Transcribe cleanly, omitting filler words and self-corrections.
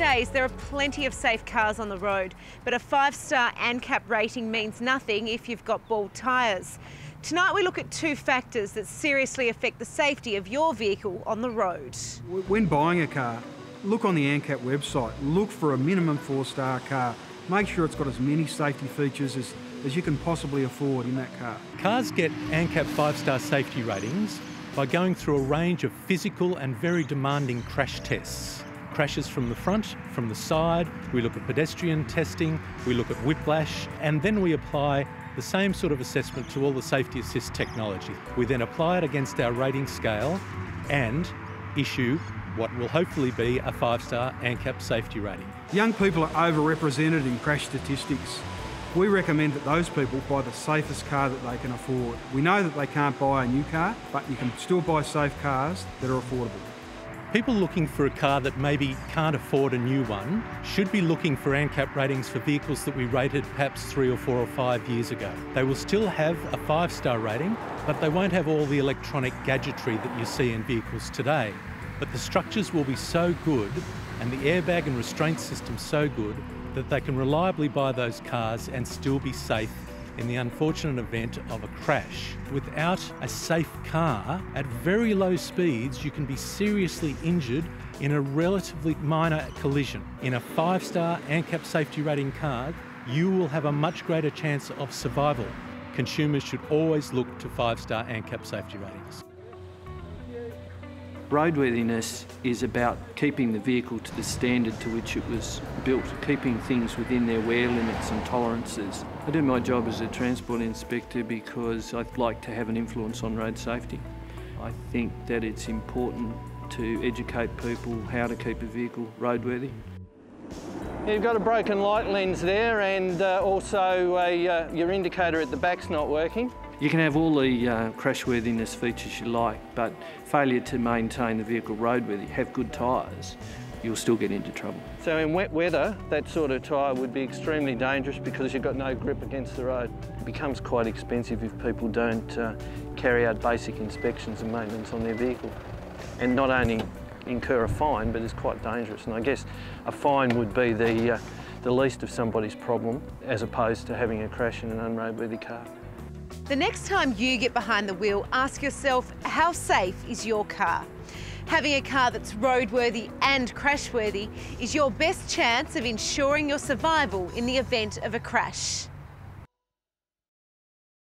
days, there are plenty of safe cars on the road, but a 5-star ANCAP rating means nothing if you've got bald tyres. Tonight we look at 2 factors that seriously affect the safety of your vehicle on the road. When buying a car, look on the ANCAP website. Look for a minimum 4-star car. Make sure it's got as many safety features as you can possibly afford in that car. Cars get ANCAP 5-star safety ratings by going through a range of physical and very demanding crash tests. Crashes from the front, from the side, we look at pedestrian testing, we look at whiplash, and then we apply the same sort of assessment to all the safety assist technology. We then apply it against our rating scale and issue what will hopefully be a 5-star ANCAP safety rating. Young people are overrepresented in crash statistics. We recommend that those people buy the safest car that they can afford. We know that they can't buy a new car, but you can still buy safe cars that are affordable. People looking for a car that maybe can't afford a new one should be looking for ANCAP ratings for vehicles that we rated perhaps 3 or 4 or 5 years ago. They will still have a 5-star rating, but they won't have all the electronic gadgetry that you see in vehicles today. But the structures will be so good and the airbag and restraint system so good that they can reliably buy those cars and still be safe in the unfortunate event of a crash. Without a safe car, at very low speeds, you can be seriously injured in a relatively minor collision. In a 5-star ANCAP safety rating car, you will have a much greater chance of survival. Consumers should always look to 5-star ANCAP safety ratings. Roadworthiness is about keeping the vehicle to the standard to which it was built, keeping things within their wear limits and tolerances. I do my job as a transport inspector because I'd like to have an influence on road safety. I think that it's important to educate people how to keep a vehicle roadworthy. You've got a broken light lens there and also your indicator at the back's not working. You can have all the crashworthiness features you like, but failure to maintain the vehicle roadworthy, have good tyres, you'll still get into trouble. So in wet weather, that sort of tyre would be extremely dangerous because you've got no grip against the road. It becomes quite expensive if people don't carry out basic inspections and maintenance on their vehicle. And not only incur a fine, but it's quite dangerous. And I guess a fine would be the least of somebody's problem as opposed to having a crash in an unroadworthy car. The next time you get behind the wheel, ask yourself, how safe is your car? Having a car that's roadworthy and crashworthy is your best chance of ensuring your survival in the event of a crash.